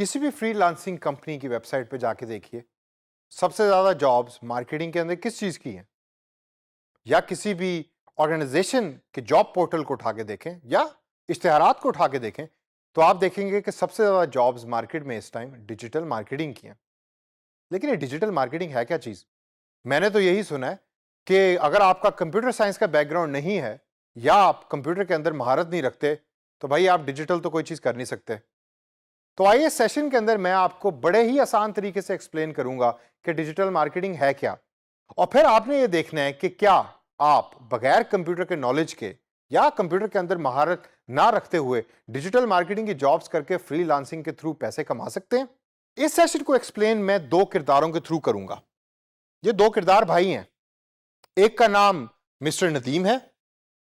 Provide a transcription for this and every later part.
किसी भी free lancing company की वेबसाइट पे जाके देखिए, सबसे ज्यादा जॉब्स मार्केटिंग के अंदर किस चीज की हैं, या किसी भी ऑर्गेनाइजेशन के जॉब पोर्टल को उठा के देखें या इश्तिहारात को उठा के देखें, तो आप देखेंगे कि सबसे ज्यादा जॉब्स मार्केट में इस टाइम डिजिटल मार्केटिंग की हैं। लेकिन ये डिजिटल मार्केटिंग है क्या चीज? मैंने तो यही सुना है कि अगर आपका कंप्यूटर साइंस का बैकग्राउंड नहीं है या आप कंप्यूटर के अंदर महारत नहीं रखते, तो भाई आप डिजिटल तो कोई चीज कर नहीं सकते। तो आइए सेशन के अंदर मैं आपको बड़े ही आसान तरीके से एक्सप्लेन करूंगा कि डिजिटल मार्केटिंग है क्या, और फिर आपने ये देखना है कि क्या आप बगैर कंप्यूटर के नॉलेज के या कंप्यूटर के अंदर महारत ना रखते हुए डिजिटल मार्केटिंग की जॉब्स करके फ्रीलांसिंग के थ्रू पैसे कमा सकते हैं। इस सेशन को एक्सप्लेन मैं दो किरदारों के थ्रू करूंगा। ये दो किरदार भाई हैं। एक का नाम मिस्टर नदीम है।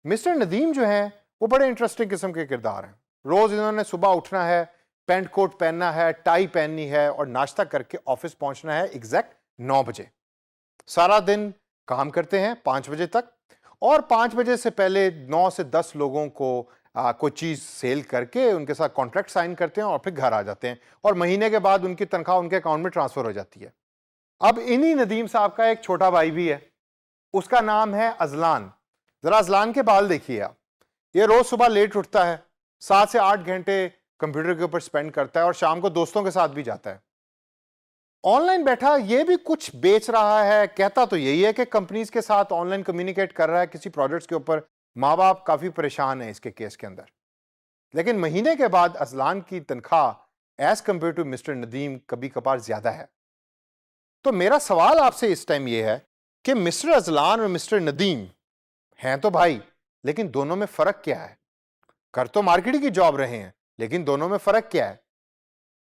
मिस्टर नदीम जो है वो बड़े इंटरेस्टिंग किस्म के किरदार हैं। रोज इन्होंने सुबह उठना है, पैंट कोट पहनना है, टाई पहननी है और नाश्ता करके ऑफिस पहुंचना है एग्जैक्ट 9 बजे। सारा दिन काम करते हैं 5 बजे तक, और 5 बजे से पहले 9 से 10 लोगों को कोई चीज सेल करके उनके साथ कॉन्ट्रैक्ट साइन करते हैं और फिर घर आ जाते हैं, और महीने के बाद उनकी तनख्वाह उनके अकाउंट में ट्रांसफर हो जाती है। अब इन्हीं नदीम साहब का एक छोटा भाई भी है, उसका नाम है अजलान। जरा अजलान के बाल देखिए आप। ये रोज सुबह लेट उठता है, 7 से 8 घंटे कंप्यूटर के ऊपर स्पेंड करता है और शाम को दोस्तों के साथ भी जाता है। ऑनलाइन बैठा ये भी कुछ बेच रहा है, कहता तो यही है कि कंपनीज के साथ ऑनलाइन कम्युनिकेट कर रहा है किसी प्रोजेक्ट्स के ऊपर। माँ बाप काफी परेशान है इसके केस के अंदर। लेकिन महीने के बाद अजलान की तनख्वाह as compare to mister Nadeem कभी कभार ज्यादा है। तो मेरा सवाल आपसे इस टाइम ये है कि मिस्टर अजलान और मिस्टर नदीम हैं तो भाई, लेकिन दोनों में फर्क क्या है? कर तो मार्केटिंग की जॉब रहे हैं, लेकिन दोनों में फर्क क्या है?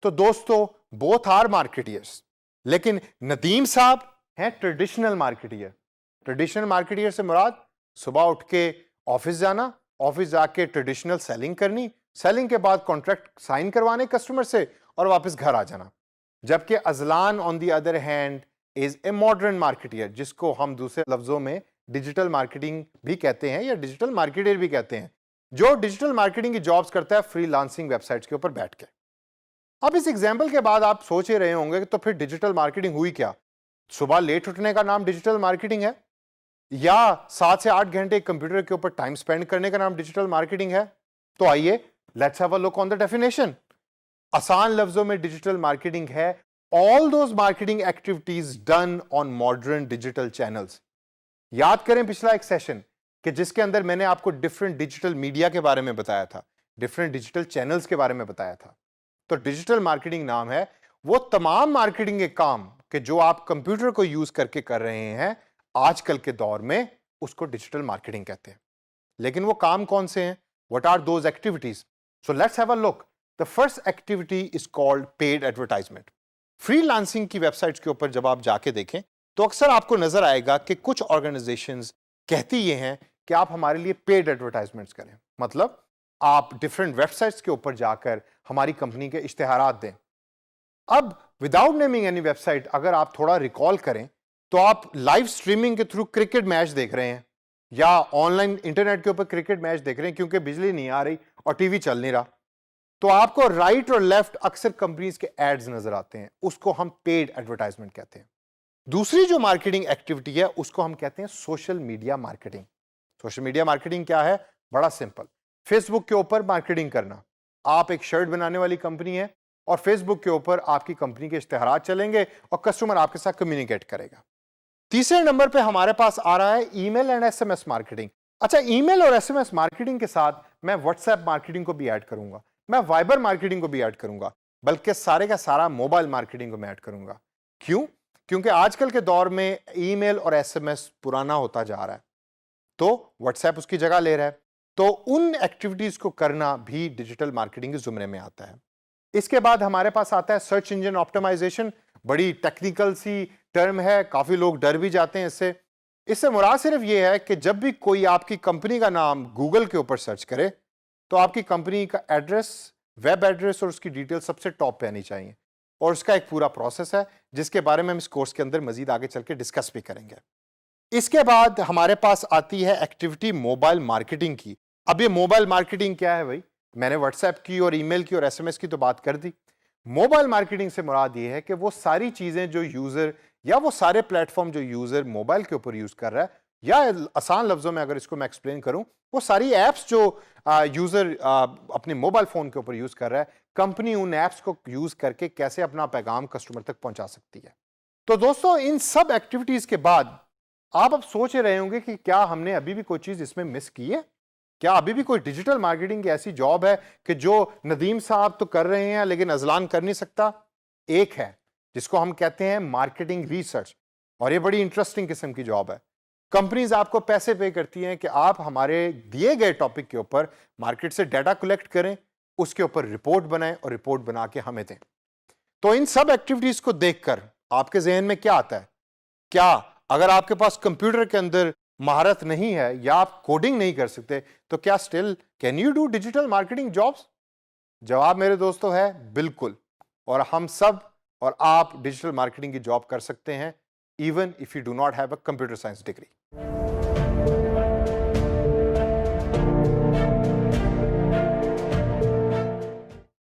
तो दोस्तों, बोथ आर मार्केटियर्स, लेकिन नदीम साहब हैं ट्रेडिशनल मार्केटियर। ट्रेडिशनल मार्केटियर से मुराद सुबह उठ के ऑफिस जाना, ऑफिस जाके ट्रेडिशनल सेलिंग करनी, सेलिंग के बाद कॉन्ट्रैक्ट साइन करवाने कस्टमर से और वापस घर आ जाना। जबकि Azlan on the other hand is a modern marketeer, जिसको हम दूसरे लफ्जों में डिजिटल मार्केटिंग भी कहते हैं या डिजिटल मार्केटियर भी कहते हैं, जो डिजिटल मार्केटिंग की जॉब्स करता है फ्रीलांसिंग वेबसाइट्स के ऊपर बैठ के। अब इस एग्जाम्पल के बाद आप सोच ही रहे होंगे कि तो फिर डिजिटल मार्केटिंग हुई क्या? सुबह लेट उठने का नाम डिजिटल मार्केटिंग है, या 7 से 8 घंटे कंप्यूटर के ऊपर टाइम स्पेंड करने का नाम डिजिटल मार्केटिंग है? तो आइए let's have a look on the definition. आसान लफ्जों में डिजिटल मार्केटिंग है all those marketing activities done on modern digital channels. याद करें पिछला एक सेशन कि जिसके अंदर मैंने आपको डिफरेंट डिजिटल मीडिया के बारे में बताया था, डिफरेंट डिजिटल चैनल्स के बारे में बताया था। तो डिजिटल मार्केटिंग नाम है वो तमाम मार्केटिंग के काम कि जो आप कंप्यूटर को यूज करके कर रहे हैं आजकल के दौर में, उसको डिजिटल मार्केटिंग कहते हैं। लेकिन वो काम कौन से हैं? What are those activities? So let's have a look. The first activity is called paid advertisement. Freelancing की वेबसाइट्स के ऊपर जब आप जाके देखें तो अक्सर आपको नजर आएगा कि कुछ ऑर्गेनाइजेशंस कहती ये हैं कि आप हमारे लिए पेड एडवर्टाइजमेंट्स करें, मतलब आप डिफरेंट वेबसाइट्स के ऊपर जाकर हमारी कंपनी के इश्तिहारात दें। अब विदाउट नेमिंग एनी वेबसाइट, अगर आप थोड़ा रिकॉल करें तो आप लाइव स्ट्रीमिंग के थ्रू क्रिकेट मैच देख रहे हैं या ऑनलाइन इंटरनेट के ऊपर क्रिकेट मैच देख रहे हैं क्योंकि बिजली नहीं आ रही और टीवी चल नहीं रहा, तो आपको राइट और लेफ्ट अक्सर कंपनीज के एड्स नजर आते हैं। उसको हम पेड एडवर्टाइजमेंट कहते हैं। दूसरी जो मार्केटिंग एक्टिविटी है उसको हम कहते हैं social media marketing. Social media marketing क्या है? बड़ा सिंपल। फेसबुक के ऊपर मार्केटिंग करना। आप एक शर्ट बनाने वाली कंपनी है और फेसबुक के ऊपर आपकी कंपनी के इश्तिहारात चलेंगे और कस्टमर आपके साथ कम्युनिकेट करेगा। तीसरे नंबर पे हमारे पास आ रहा है ईमेल एंड एसएमएस मार्केटिंग। अच्छा, ईमेल और एसएमएस मार्केटिंग के साथ मैं व्हाट्सएप मार्केटिंग को भी ऐड करूंगा, मैं वाइबर मार्केटिंग को भी ऐड करूंगा, बल्कि सारे का सारा मोबाइल मार्केटिंग को मैं ऐड करूंगा। क्यों? क्योंकि आजकल के दौर में ईमेल और एसएमएस पुराना होता जा रहा है, तो व्हाट्सएप उसकी जगह ले रहा है। तो उन एक्टिविटीज को करना भी डिजिटल मार्केटिंग के जुमरे में आता है। इसके बाद हमारे पास आता है सर्च इंजन ऑप्टिमाइजेशन। बड़ी टेक्निकल सी टर्म है, काफी लोग डर भी जाते हैं इससे। इससे मुराद सिर्फ ये है कि जब भी कोई आपकी कंपनी का नाम गूगल के ऊपर सर्च करे तो आपकी कंपनी का एड्रेस, वेब एड्रेस और उसकी डिटेल सबसे टॉप पे आनी चाहिए, और उसका एक पूरा प्रोसेस है जिसके बारे में हम इस कोर्स के अंदर मजीद आगे चल के डिस्कस भी करेंगे। इसके बाद हमारे पास आती है एक्टिविटी मोबाइल मार्केटिंग की। अब ये मोबाइल मार्केटिंग क्या है भाई? मैंने व्हाट्सएप की और ईमेल की और एसएमएस की तो बात कर दी। موبائل مارکیٹنگ سے مراد یہ ہے کہ وہ ساری چیزیں جو یوزر یا وہ سارے پلیٹ فارم جو یوزر موبائل کے اوپر یوز کر رہا ہے، یا آسان لفظوں میں اگر اس کو میں ایکسپلین کروں، وہ ساری ایپس جو یوزر اپنے موبائل فون کے اوپر یوز کر رہا ہے، کمپنی ان ایپس کو یوز کر کے کیسے اپنا پیغام کسٹمر تک پہنچا سکتی ہے۔ تو دوستو، ان سب ایکٹیویٹیز کے بعد آپ اب سوچ رہے ہوں گے کہ کیا ہم نے ابھی بھی کوئی چیز اس میں مس کی ہے؟ کیا ابھی بھی کوئی ڈیجیٹل مارکیٹنگ کی ایسی جاب ہے کہ جو ندیم صاحب تو کر رہے ہیں لیکن اذلان کر نہیں سکتا؟ ایک ہے جس کو ہم کہتے ہیں مارکیٹنگ ریسرچ، اور یہ بڑی انٹرسٹنگ قسم کی جاب ہے۔ کمپنیز آپ کو پیسے پے کرتی ہیں کہ آپ ہمارے دیے گئے ٹاپک کے اوپر مارکیٹ سے ڈیٹا کلیکٹ کریں، اس کے اوپر رپورٹ بنائیں اور رپورٹ بنا کے ہمیں دیں۔ تو ان سب ایکٹیویٹیز کو دیکھ کر آپ کے ذہن میں کیا آتا ہے؟ کیا اگر آپ کے پاس کمپیوٹر کے اندر مہارت نہیں ہے یا آپ کوڈنگ نہیں کر سکتے تو کیا still can you do digital marketing jobs? جواب میرے دوستو ہے بالکل، اور ہم سب اور آپ ڈیجیٹل مارکیٹنگ کی جاب کر سکتے ہیں even if you do not have a computer science degree.